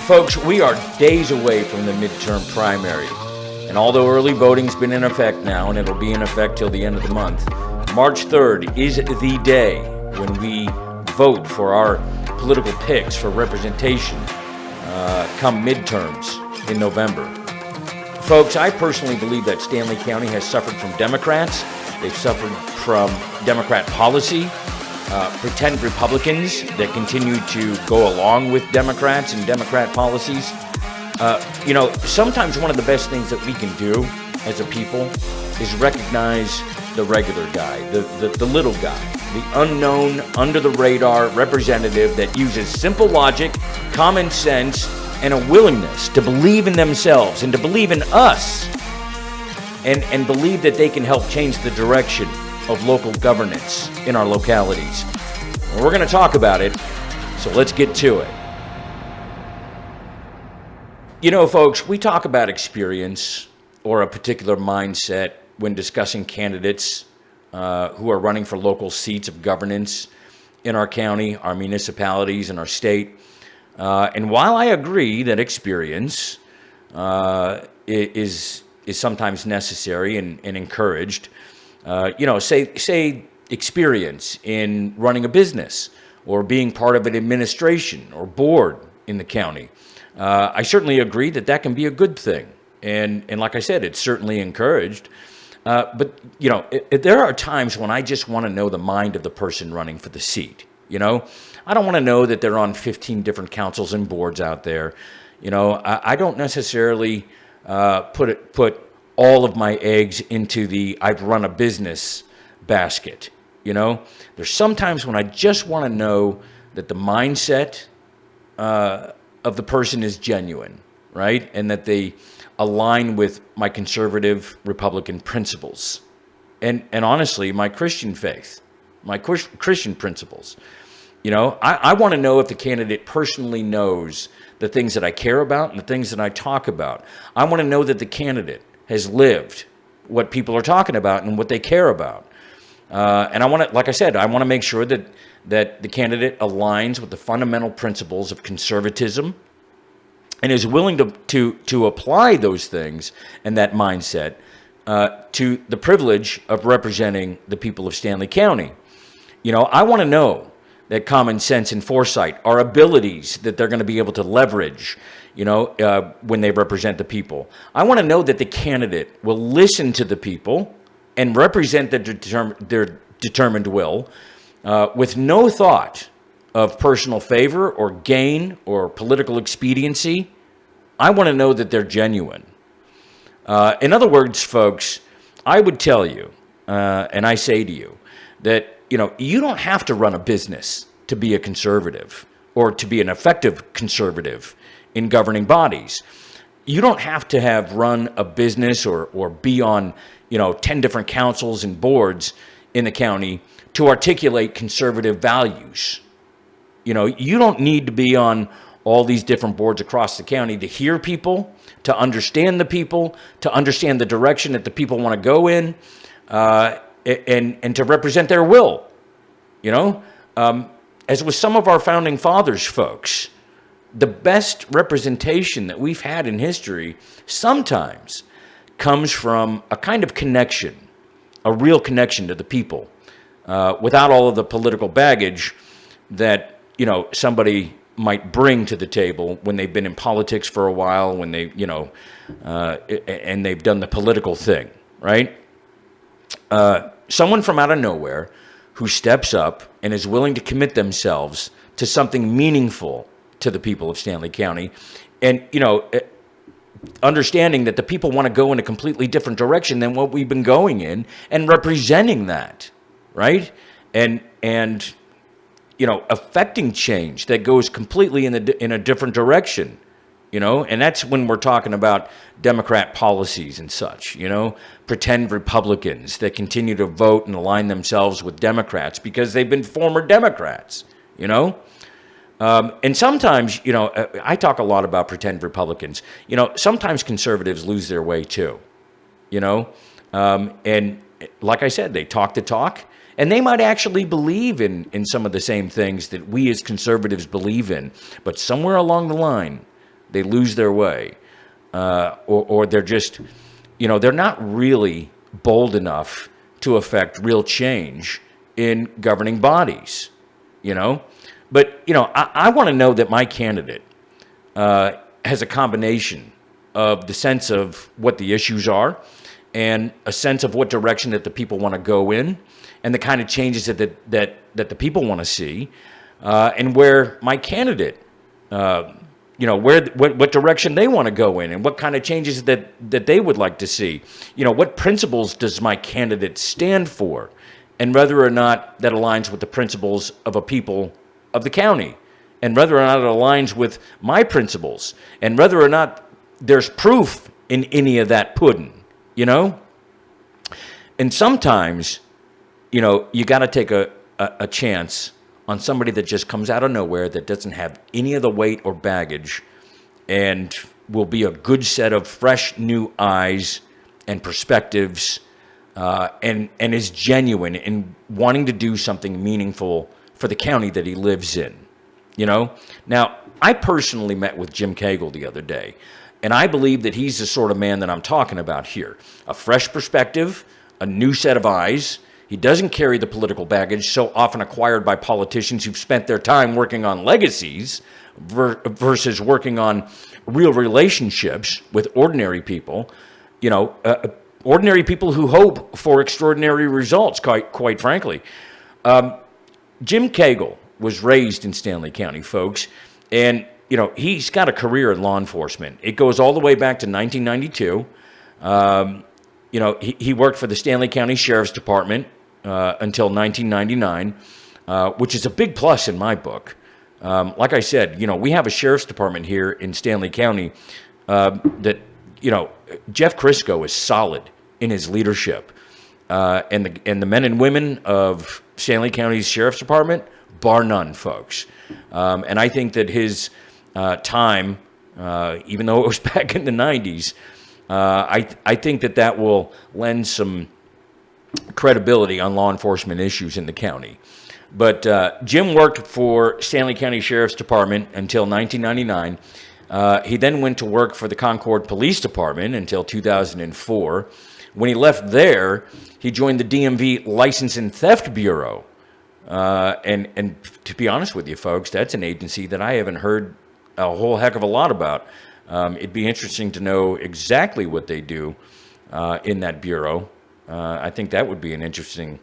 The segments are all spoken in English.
Folks, we are days away from the midterm primary. And although early voting's been in effect now, and it'll be in effect till the end of the month, March 3rd is the day when we vote for our political picks for representation come midterms in November. Folks, I personally believe that Stanley County has suffered from Democrats. They've suffered from Democrat policy, pretend Republicans that continue to go along with Democrats and Democrat policies. Sometimes one of the best things that we can do as a people is recognize the regular guy, the little guy, the unknown, under-the-radar representative that uses simple logic, common sense, and a willingness to believe in themselves and to believe in us and believe that they can help change the direction of local governance in our localities. We're going to talk about it, so let's get to it. You know, folks, we talk about experience or a particular mindset when discussing candidates who are running for local seats of governance in our county, our municipalities, and our state. And while I agree that experience is sometimes necessary and encouraged, say experience in running a business or being part of an administration or board in the county. I certainly agree that can be a good thing. And like I said, it's certainly encouraged. But there are times when I just want to know the mind of the person running for the seat. I don't want to know that they're on 15 different councils and boards out there. I don't necessarily put all of my eggs into the I've run a business basket. There's sometimes when I just want to know that the mindset of the person is genuine, right? And that they align with my conservative Republican principles. And honestly, my Christian faith, my Christian principles. I want to know if the candidate personally knows the things that I care about and the things that I talk about. I want to know that the candidate has lived what people are talking about and what they care about. And I want to, like I said, I want to make sure that the candidate aligns with the fundamental principles of conservatism and is willing to apply those things and that mindset to the privilege of representing the people of Stanley County. I want to know that common sense and foresight are abilities that they're going to be able to leverage, when they represent the people. I want to know that the candidate will listen to the people and represent their determined will with no thought of personal favor or gain or political expediency. I want to know that they're genuine. In other words, folks, I would tell you, and I say to you, that you don't have to run a business to be a conservative or to be an effective conservative in governing bodies. You don't have to have run a business or be on 10 different councils and boards in the county to articulate conservative values. You don't need to be on all these different boards across the county to hear people, to understand the people, to understand the direction that the people want to go in, and to represent their will. As with some of our founding fathers, folks, the best representation that we've had in history sometimes comes from a kind of connection, a real connection to the people, without all of the political baggage that, somebody might bring to the table when they've been in politics for a while, when they, and they've done the political thing, right? Someone from out of nowhere who steps up and is willing to commit themselves to something meaningful to the people of Stanley County. And, understanding that the people want to go in a completely different direction than what we've been going in and representing that, right? And affecting change that goes completely in a different direction. And that's when we're talking about Democrat policies and such, pretend Republicans that continue to vote and align themselves with Democrats because they've been former Democrats, And sometimes, I talk a lot about pretend Republicans. Sometimes conservatives lose their way too, and like I said, they talk the talk. And they might actually believe in some of the same things that we as conservatives believe in. But somewhere along the line, they lose their way, or they're just, they're not really bold enough to affect real change in governing bodies, But, I want to know that my candidate has a combination of the sense of what the issues are and a sense of what direction that the people want to go in and the kind of changes that the people want to see, and where my candidate, what direction they want to go in and what kind of changes that they would like to see. What principles does my candidate stand for, and whether or not that aligns with the principles of a people of the county, and whether or not it aligns with my principles, and whether or not there's proof in any of that pudding, And sometimes, you got to take a chance on somebody that just comes out of nowhere, that doesn't have any of the weight or baggage, and will be a good set of fresh new eyes and perspectives, and is genuine in wanting to do something meaningful for the county that he lives in. Now, I personally met with Jim Cagle the other day, and I believe that he's the sort of man that I'm talking about here. A fresh perspective, a new set of eyes. He doesn't carry the political baggage so often acquired by politicians who've spent their time working on legacies versus working on real relationships with ordinary people, ordinary people who hope for extraordinary results, quite frankly. Jim Cagle was raised in Stanley County, folks, and, he's got a career in law enforcement. It goes all the way back to 1992. He worked for the Stanley County Sheriff's Department until 1999, which is a big plus in my book. Like I said, we have a Sheriff's Department here in Stanley County that, Jeff Crisco is solid in his leadership. And the men and women of Stanley County's Sheriff's Department, bar none, folks. And I think that his time, even though it was back in the 90s, I think that will lend some credibility on law enforcement issues in the county. But Jim worked for Stanley County Sheriff's Department until 1999. He then went to work for the Concord Police Department until 2004. When he left there, he joined the DMV License and Theft Bureau. And to be honest with you, folks, that's an agency that I haven't heard a whole heck of a lot about. It'd be interesting to know exactly what they do in that bureau. I think that would be an interesting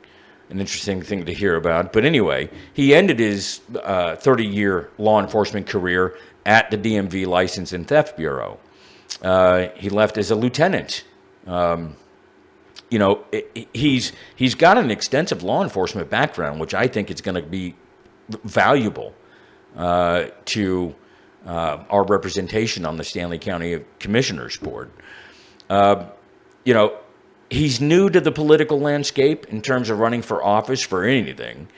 thing to hear about. But anyway, he ended his 30-year law enforcement career at the DMV License and Theft Bureau. He left as a lieutenant. He's got an extensive law enforcement background, which I think is going to be valuable to our representation on the Stanley County Commissioners Board. He's new to the political landscape in terms of running for office for anything.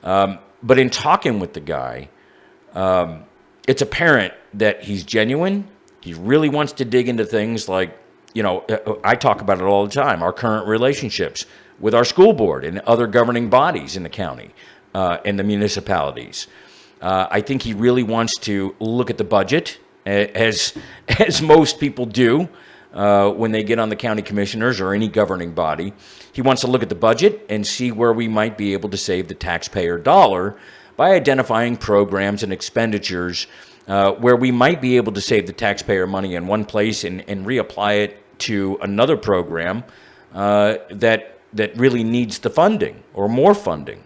But in talking with the guy, it's apparent that he's genuine. He really wants to dig into things like, I talk about it all the time, our current relationships with our school board and other governing bodies in the county and the municipalities. I think he really wants to look at the budget, as most people do when they get on the county commissioners or any governing body. He wants to look at the budget and see where we might be able to save the taxpayer dollar by identifying programs and expenditures where we might be able to save the taxpayer money in one place and reapply it to another program that really needs the funding or more funding.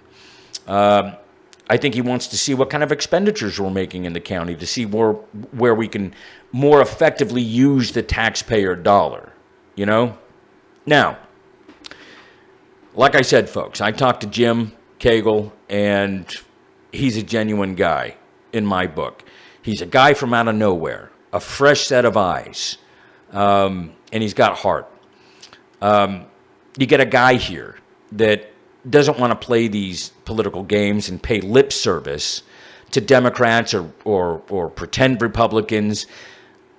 I think he wants to see what kind of expenditures we're making in the county to see where we can more effectively use the taxpayer dollar, Now, like I said, folks, I talked to Jim Cagle, and he's a genuine guy in my book. He's a guy from out of nowhere, a fresh set of eyes, and he's got heart. You get a guy here that doesn't want to play these political games and pay lip service to Democrats or pretend Republicans.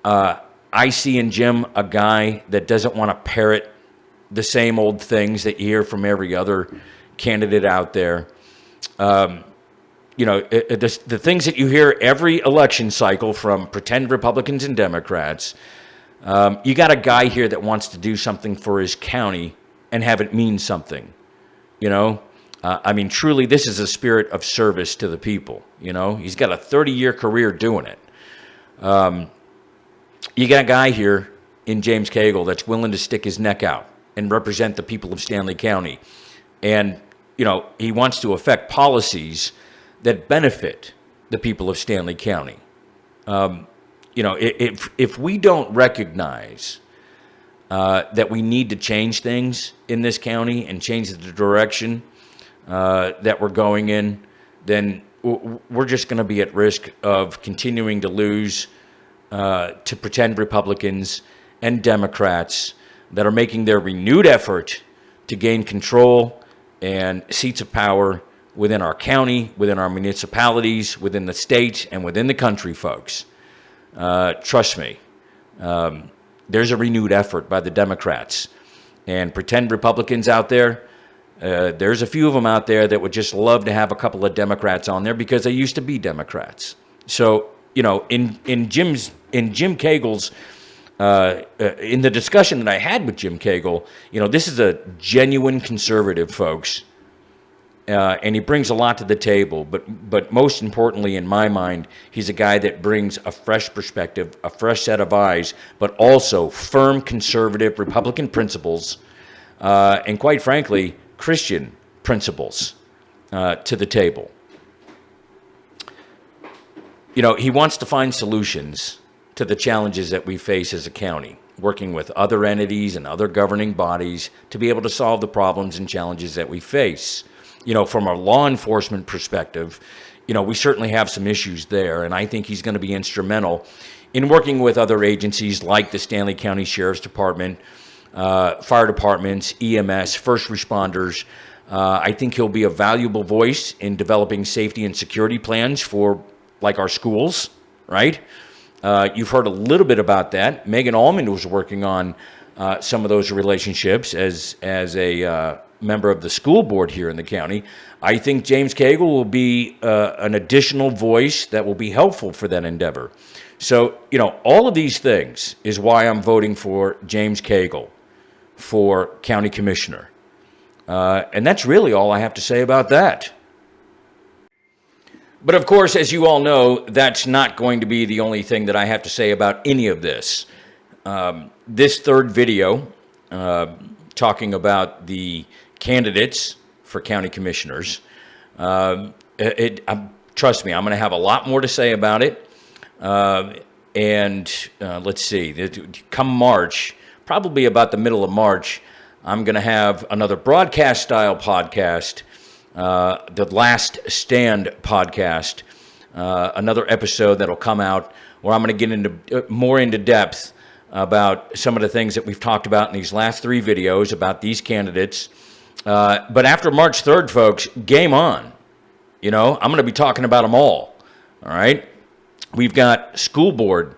I see in Jim a guy that doesn't want to parrot the same old things that you hear from every other candidate out there. the things that you hear every election cycle from pretend Republicans and Democrats, you got a guy here that wants to do something for his county and have it mean something, truly, this is a spirit of service to the people, He's got a 30-year career doing it. You got a guy here in James Cagle that's willing to stick his neck out and represent the people of Stanley County. And, he wants to affect policies that benefit the people of Stanley County. If we don't recognize that we need to change things in this county and change the direction that we're going in, then we're just going to be at risk of continuing to lose to pretend Republicans and Democrats that are making their renewed effort to gain control and seats of power within our county, within our municipalities, within the state, and within the country, folks. Trust me, there's a renewed effort by the Democrats. And pretend Republicans out there, there's a few of them out there that would just love to have a couple of Democrats on there because they used to be Democrats. So, in Jim Cagle's, in the discussion that I had with Jim Cagle, this is a genuine conservative, folks. And he brings a lot to the table, but most importantly, in my mind, he's a guy that brings a fresh perspective, a fresh set of eyes, but also firm conservative Republican principles, and quite frankly, Christian principles to the table. He wants to find solutions to the challenges that we face as a county, working with other entities and other governing bodies to be able to solve the problems and challenges that we face. From a law enforcement perspective, we certainly have some issues there, and I think he's going to be instrumental in working with other agencies like the Stanley County Sheriff's Department, fire departments, EMS, first responders. I think he'll be a valuable voice in developing safety and security plans for, like, our schools, right? You've heard a little bit about that. Megan Allman was working on some of those relationships as a member of the school board here in the county. I think James Cagle will be an additional voice that will be helpful for that endeavor. So, all of these things is why I'm voting for James Cagle for county commissioner. And that's really all I have to say about that. But of course, as you all know, that's not going to be the only thing that I have to say about any of this. This third video, talking about the candidates for county commissioners, trust me, I'm going to have a lot more to say about it. Let's see, come March, probably about the middle of March, I'm going to have another broadcast-style podcast, the Last Stand podcast, another episode that'll come out where I'm going to get into more into depth about some of the things that we've talked about in these last three videos about these candidates. But after March 3rd, folks, game on. I'm going to be talking about them all right? We've got school board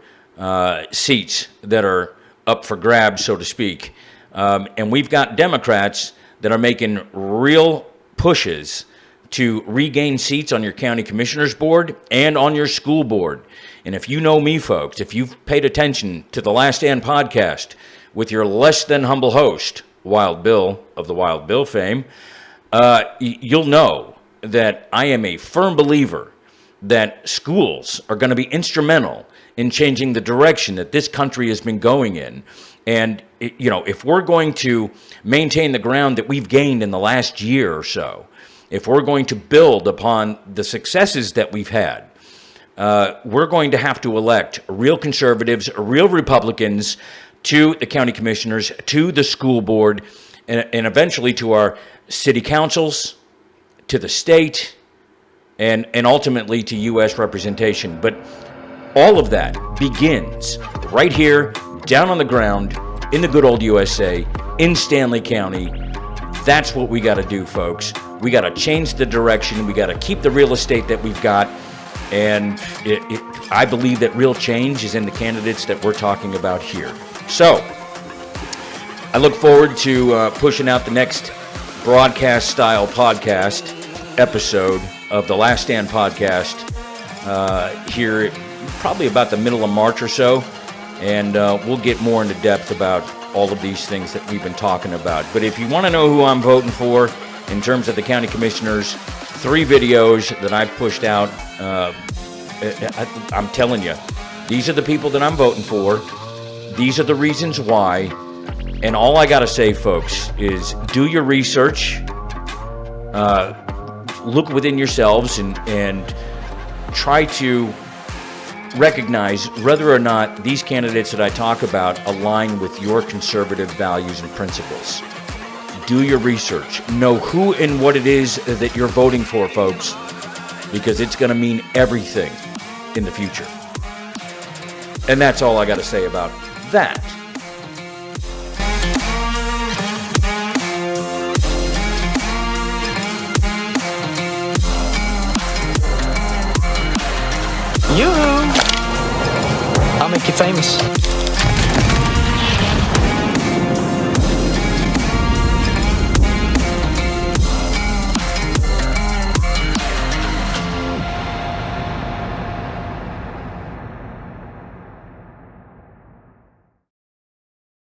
seats that are up for grabs, so to speak. And we've got Democrats that are making real pushes to regain seats on your county commissioners board and on your school board. And if you know me, folks, if you've paid attention to the Last Stand podcast with your less than humble host, Wild Bill of the Wild Bill fame, you'll know that I am a firm believer that schools are going to be instrumental in changing the direction that this country has been going in. And, if we're going to maintain the ground that we've gained in the last year or so, if we're going to build upon the successes that we've had, we're going to have to elect real conservatives, real Republicans to the county commissioners, to the school board, and eventually to our city councils, to the state, and ultimately to U.S. representation. But all of that begins right here, down on the ground, in the good old USA, in Stanley County. That's what we got to do, folks. We got to change the direction. We got to keep the real estate that we've got. And I believe that real change is in the candidates that we're talking about here. So I look forward to pushing out the next broadcast-style podcast episode of the Last Stand podcast here probably about the middle of March or so, and we'll get more into depth about all of these things that we've been talking about. But if you want to know who I'm voting for in terms of the county commissioners, 3 videos that I've pushed out, I'm telling you, these are the people that I'm voting for. These are the reasons why. And all I got to say, folks, is do your research, look within yourselves, and try to recognize whether or not these candidates that I talk about align with your conservative values and principles. Do your research. Know who and what it is that you're voting for, folks, because it's going to mean everything in the future. And that's all I got to say about that. Yoo-hoo! I'll make you famous.